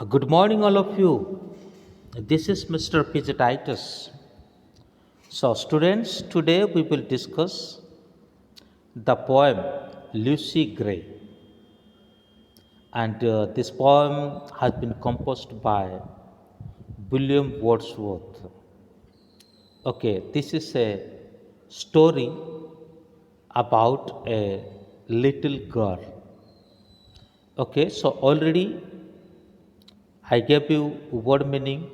Good morning, all of you. This is Mr. Pizatitis. So, students, today we will discuss the poem Lucy Gray. And this poem has been composed by William Wordsworth. Okay, this is a story about a little girl. Okay, so already I gave you word meaning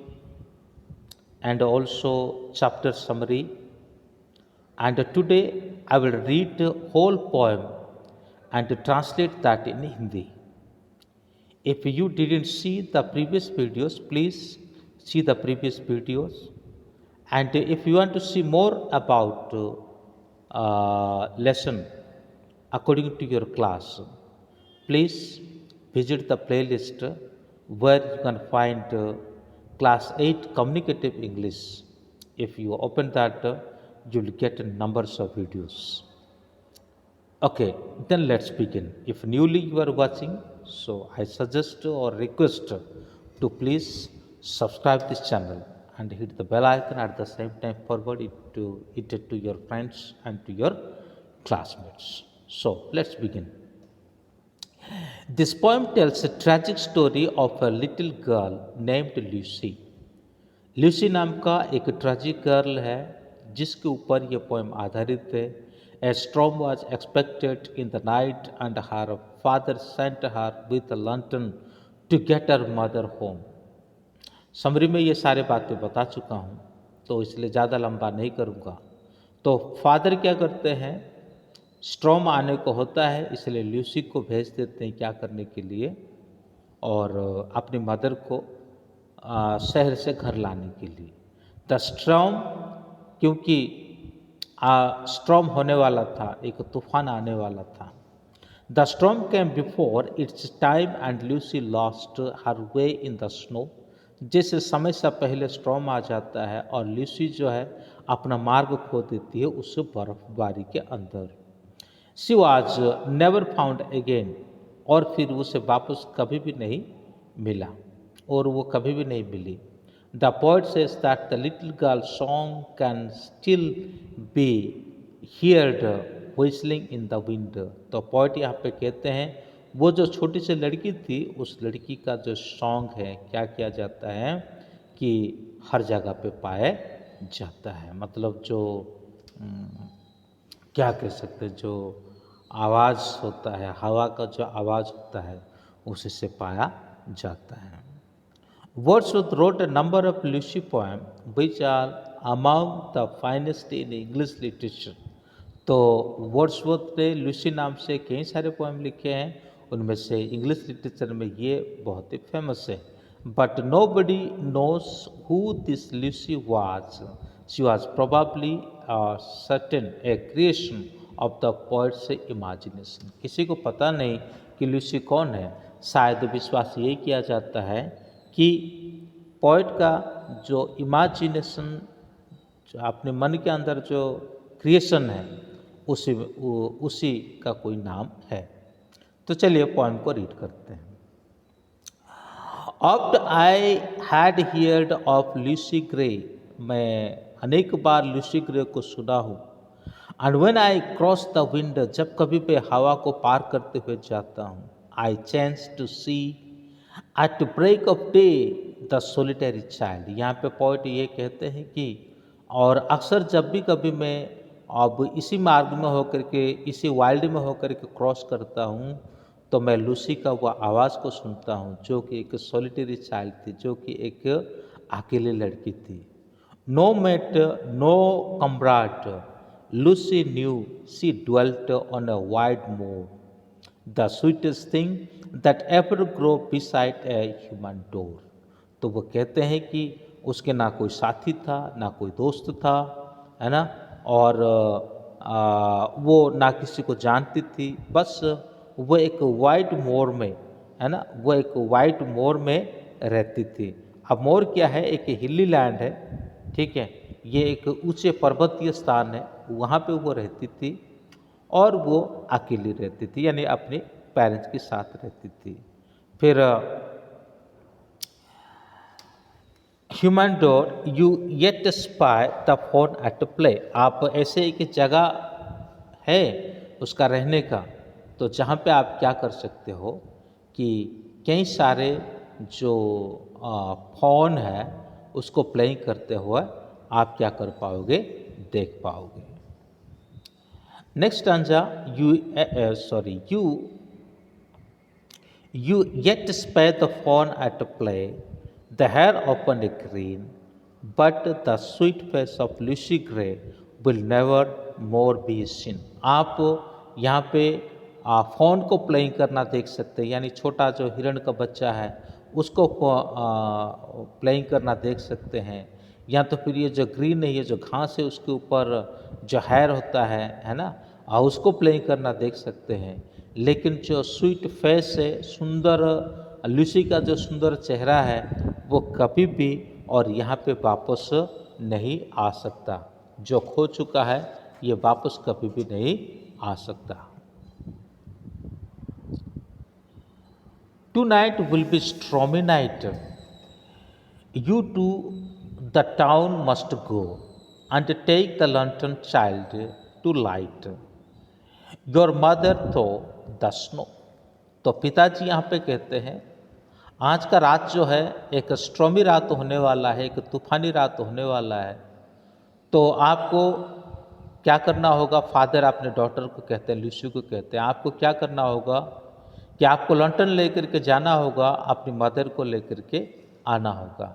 and also chapter summary. And today I will read the whole poem and translate that in Hindi. If you didn't see the previous videos, please see the previous videos. And if you want to see more about lesson according to your class, please visit the playlist where you can find class 8 communicative English. If you open that, you'll get numbers of videos. Okay, then let's begin. If newly you are watching, so I suggest or request to please subscribe this channel and hit the bell icon at the same time forward it to your friends and to your classmates. So let's begin. This poem tells a tragic story of a little girl named Lucy. Lucy नाम का एक tragic girl है जिसके ऊपर यह poem आधारित है. A storm was expected in the night and her father sent her with a lantern to get her mother home. Summary में ये सारे बातें बता चुका हूँ तो इसलिए ज़्यादा लंबा नहीं करूँगा. तो फादर क्या करते हैं, स्ट्रॉम आने को होता है इसलिए ल्यूसी को भेज देते हैं क्या करने के लिए, और अपनी मदर को शहर से घर लाने के लिए. द स्ट्रॉम, क्योंकि स्ट्रॉम होने वाला था, एक तूफान आने वाला था. The storm came before it's time and Lucy lost her way in the snow. जैसे समय से पहले स्ट्रॉम आ जाता है और ल्यूसी जो है अपना मार्ग खो देती है उस बर्फबारी के अंदर. She was never found again, और फिर उसे वापस कभी भी नहीं मिला और वो कभी भी नहीं मिली. The poet says that the little girl song can still be heard whistling in the wind. तो पोएट यहाँ पे कहते हैं वो जो छोटी सी लड़की थी उस लड़की का जो सॉन्ग है क्या किया जाता है कि हर जगह पे पाया जाता है. मतलब जो क्या कह सकते हैं, जो आवाज़ होता है, हवा का जो आवाज़ होता है उससे पाया जाता है. Wordsworth wrote a number of Lucy poems which are among the finest in English literature. तो वर्ड्सवर्थ ने लूसी नाम से कई सारे पोएम लिखे हैं, उनमें से इंग्लिश लिटरेचर में ये बहुत ही फेमस है. But nobody knows who this Lucy was. She was probably certain a creation of the poet's imagination. किसी को पता नहीं कि लूसी कौन है. शायद विश्वास ये किया जाता है कि पोएट का जो इमेजिनेशन, जो अपने मन के अंदर जो क्रिएशन है उसी का कोई नाम है. तो चलिए पोएम को रीड करते हैं. Oft I had heard of Lucy grey. मैं अनेक बार लूसी ग्रे को सुना हूँ. And when I cross the wind, जब कभी मैं हवा को पार करते हुए जाता हूँ. I chance to see at break of day the solitary child. यहाँ पे पोएट ये कहते हैं कि और अक्सर जब भी कभी मैं अब इसी मार्ग में होकर के, इसी वाइल्ड में होकर के क्रॉस करता हूँ तो मैं लूसी का वह आवाज़ को सुनता हूँ जो कि एक सोलिटरी चाइल्ड थी, जो कि एक अकेली लड़की थी. No mate no comrade Lucy knew she dwelt on a wide moor. The sweetest thing that ever grow beside a human door. तो वो कहते हैं कि उसके ना कोई साथी था, ना कोई दोस्त था, है ना, और वो ना किसी को जानती थी. बस वो एक वाइट मोर में, है ना, वो एक वाइट मोर में रहती थी. अब मोर क्या है, एक हिली लैंड है, ठीक है, ये एक ऊंचे पर्वतीय स्थान है, वहाँ पे वो रहती थी और वो अकेली रहती थी, यानी अपने पेरेंट्स के साथ रहती थी. फिर human door you yet spy the fawn at play. आप ऐसे एक जगह है उसका रहने का, तो जहाँ पे आप क्या कर सकते हो कि कई सारे जो फ़ोन है उसको प्लेइंग करते हुए आप क्या कर पाओगे, देख पाओगे। Next answer, you yet spare the fawn at play, the hair upon a green, but the sweet face of Lucy Gray will never more be seen। आप यहाँ पे फ़ोन को प्लेइंग करना देख सकते हैं, यानी छोटा जो हिरण का बच्चा है उसको प्लेइंग करना देख सकते हैं, या तो फिर ये जो ग्रीन है, ये जो घास है उसके ऊपर जो हेयर होता है ना, उसको प्लेइंग करना देख सकते हैं। लेकिन जो स्वीट फेस है, सुंदर लूसी का जो सुंदर चेहरा है, वो कभी भी और यहाँ पे वापस नहीं आ सकता। जो खो चुका है ये वापस कभी भी नहीं आ सकता। Tonight will be stormy night. You to the town must go and take the lantern child to light your mother through the snow। तो पिताजी यहाँ पे कहते हैं आज का रात जो है एक स्ट्रॉमी रात होने वाला है, एक तूफानी रात होने वाला है, तो आपको क्या करना होगा। फादर अपने डॉटर को कहते हैं, लूसी को कहते हैं, आपको क्या करना होगा कि आपको लंटन लेकर के जाना होगा, अपनी मदर को लेकर के आना होगा,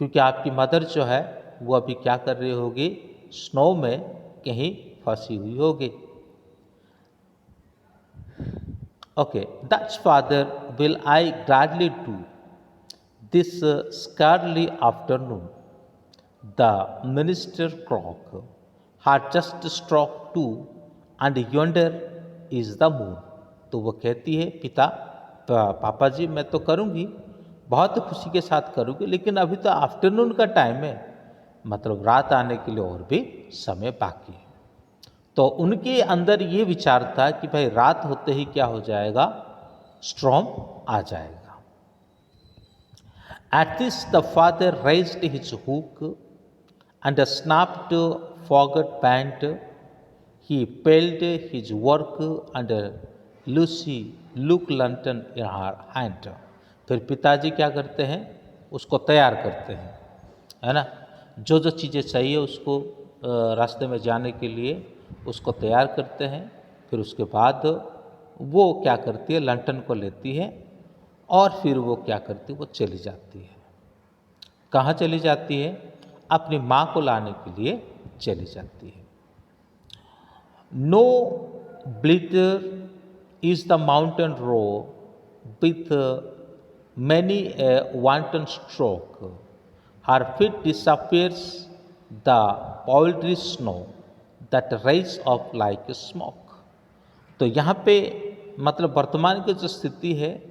क्योंकि आपकी मदर जो है वो अभी क्या कर रही होगी, स्नो में कहीं फंसी हुई होगी। Okay, that's father will I gladly do this scarcely afternoon the minister clock had just struck 2 and yonder is the moon। तो वो कहती है पिता, पापा जी मैं तो करूँगी, बहुत खुशी के साथ करूँगी, लेकिन अभी तो आफ्टरनून का टाइम है, मतलब रात आने के लिए और भी समय बाकी है। तो उनके अंदर ये विचार था कि भाई रात होते ही क्या हो जाएगा, स्ट्रॉम आ जाएगा। At this the father raised his hook and snapped forgot pant, he failed his work and Lucy look lantern in her hand। फिर पिताजी क्या करते हैं, उसको तैयार करते हैं, है ना, जो जो चीज़ें चाहिए उसको रास्ते में जाने के लिए उसको तैयार करते हैं। फिर उसके बाद वो क्या करती है, लंटन को लेती है और फिर वो क्या करती है, वो चली जाती है। कहाँ चली जाती है, अपनी माँ को लाने के लिए चली जाती है। No blither is the mountain roe with many a wanton stroke, her feet disappears the poultry snow that rise off like smoke. तो यहाँ पे मतलब वर्तमान की जो स्थिति है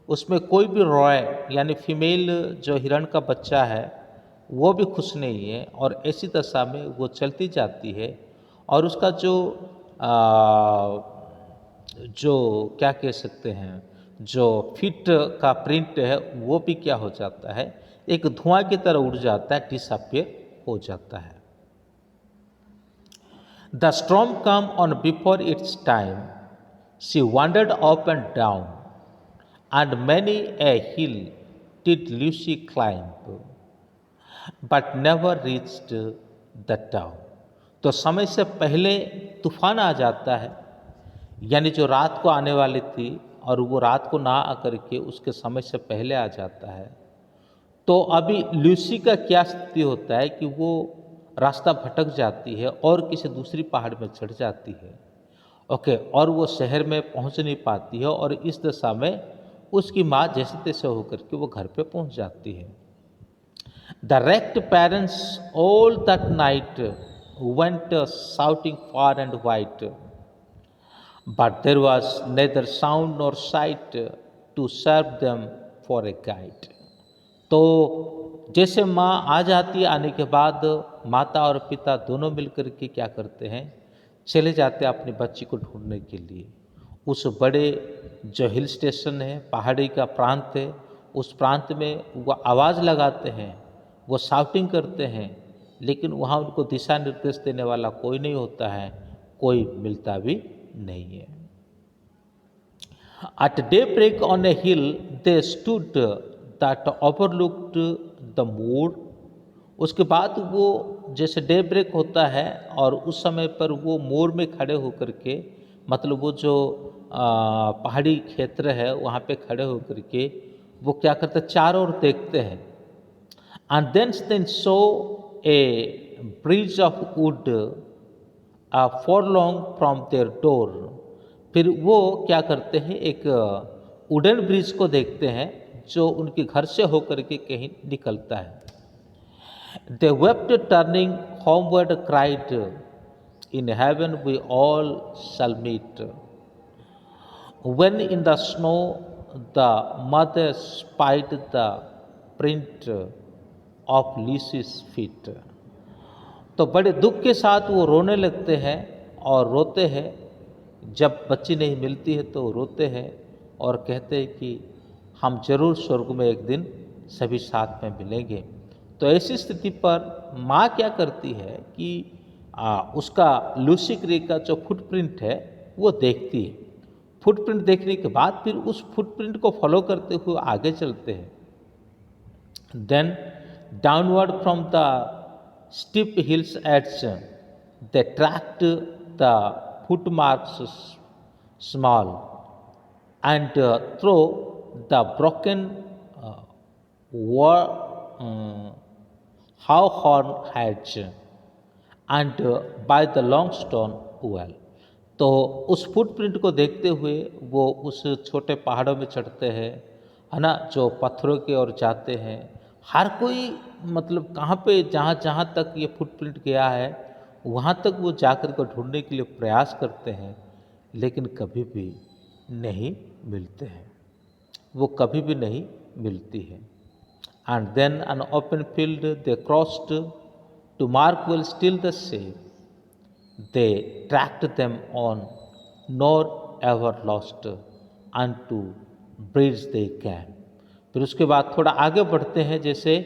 उसमें कोई भी रॉय यानी फीमेल जो हिरण का बच्चा है वो भी खुश नहीं है, और ऐसी दशा में वो चलती जाती है और उसका जो क्या कह सकते हैं, जो फीट का प्रिंट है वो भी क्या हो जाता है, एक धुआं की तरह उड़ जाता है, डिसअपियर हो जाता है। The storm come on before it's time, she wandered up and down, and many a hill did Lucy climb, but never reached the town। तो समय से पहले तूफान आ जाता है, यानी जो रात को आने वाली थी और वो रात को ना आकर के उसके समय से पहले आ जाता है। तो अभी लूसी का क्या स्थिति होता है कि वो रास्ता भटक जाती है और किसी दूसरी पहाड़ में चढ़ जाती है, ओके, और वो शहर में पहुंच नहीं पाती है, और इस दशा में उसकी माँ जैसे तैसे होकर के वो घर पे पहुंच जाती है। The wrecked parents all that night went shouting far and wide, but there was neither sound nor sight to serve them for a guide। तो जैसे माँ आ जाती है, आने के बाद माता और पिता दोनों मिलकर के क्या करते हैं, चले जाते हैं अपने बच्ची को ढूंढने के लिए। उस बड़े जो हिल स्टेशन है, पहाड़ी का प्रांत है, उस प्रांत में वो आवाज़ लगाते हैं वो शाउटिंग करते हैं, लेकिन वहाँ उनको दिशा निर्देश देने वाला कोई नहीं होता है, कोई मिलता भी नहीं है। At daybreak on a hill they stood that overlooked the moor. उसके बाद वो जैसे डे ब्रेक होता है और उस समय पर वो मोर में खड़े होकर के, मतलब वो जो पहाड़ी क्षेत्र है वहाँ पे खड़े होकर के वो क्या करते हैं, चारों ओर देखते हैं। And then saw a bridge of wood furlong from their door. फिर वो क्या करते हैं, एक वुडन ब्रिज को देखते हैं जो उनके घर से होकर के कहीं निकलता है। They wept turning homeward cried, in heaven we all shall meet. When in the snow the mother spied the print of Lucy's feet. तो बड़े दुख के साथ वो रोने लगते हैं और रोते हैं। जब बच्ची नहीं मिलती है तो रोते हैं और कहते हैं कि हम जरूर स्वर्ग में एक दिन सभी साथ में मिलेंगे। तो ऐसी स्थिति पर माँ क्या करती है कि उसका लूसी ग्रे का जो फुटप्रिंट है वो देखती है। फुटप्रिंट देखने के बाद फिर उस फुटप्रिंट को फॉलो करते हुए आगे चलते हैं। Then downward from the steep hills edge, they tracked the footmarks small, and through the broken hawthorn hedge, and by the long stone well. तो उस फुटप्रिंट को देखते हुए वो उस छोटे पहाड़ों में चढ़ते हैं, है ना, जो पत्थरों की ओर जाते हैं। हर कोई मतलब कहाँ पे जहाँ जहाँ तक ये फुटप्रिंट गया है वहाँ तक वो जाकर को ढूंढने के लिए प्रयास करते हैं, लेकिन कभी भी नहीं मिलते हैं, वो कभी भी नहीं मिलती है। And then an open field they crossed to mark well still the same, they tracked them on nor ever lost and to bridge they came. फिर उसके बाद थोड़ा आगे बढ़ते हैं जैसे,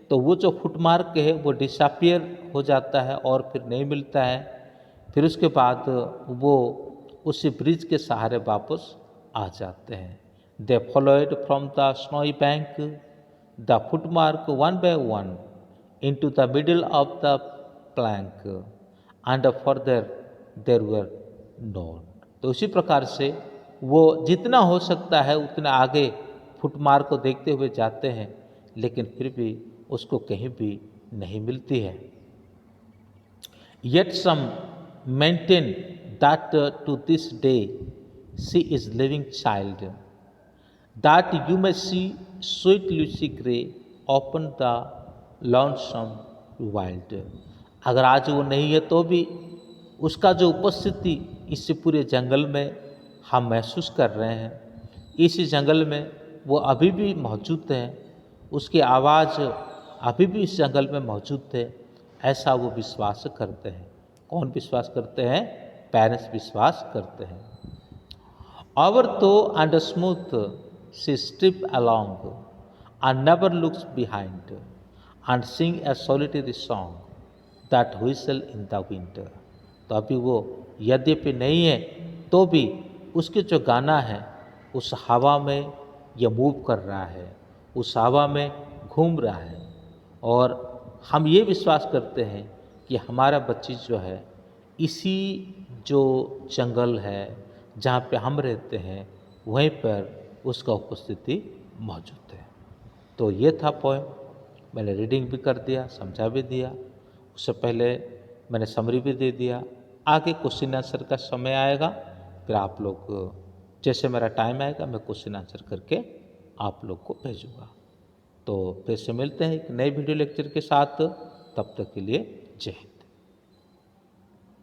तो वो जो फुटमार्क है वो डिसअपियर हो जाता है और फिर नहीं मिलता है। फिर उसके बाद वो उसी ब्रिज के सहारे वापस आ जाते हैं। They followed from the snowy bank the footmark one by one into the middle of the plank and further there were none. तो उसी प्रकार से वो जितना हो सकता है उतना आगे फुटमार्क को देखते हुए जाते हैं, लेकिन फिर भी उसको कहीं भी नहीं मिलती है। Yet some maintain that to this day she is living child, that you may see sweet Lucy Gray open the lonesome wild। अगर आज वो नहीं है तो भी उसका जो उपस्थिति इस पूरे जंगल में हम महसूस कर रहे हैं। इस जंगल में वो अभी भी मौजूद है, उसकी आवाज़ अभी भी इस जंगल में मौजूद है, ऐसा वो विश्वास करते हैं। कौन विश्वास करते हैं? पेरेंट्स विश्वास करते हैं। ओवर तो and smooth she strip along and never looks behind and Singh A solitary song that whistle in the winter. तो अभी वो यद्यपि नहीं है तो भी उसके जो गाना है उस हवा में ये मूव कर रहा है, उस हवा में घूम रहा है। और हम ये विश्वास करते हैं कि हमारा बच्ची जो है इसी जो जंगल है जहाँ पे हम रहते हैं वहीं पर उसका उपस्थिति मौजूद है। तो ये था पोएम। मैंने रीडिंग भी कर दिया, समझा भी दिया, उससे पहले मैंने समरी भी दे दिया। आगे क्वेश्चन आंसर का समय आएगा, फिर आप लोग जैसे मेरा टाइम आएगा मैं क्वेश्चन आंसर करके आप लोग को भेजूँगा। तो फिर से मिलते हैं एक नए वीडियो लेक्चर के साथ, तब तक के लिए जय हिंद।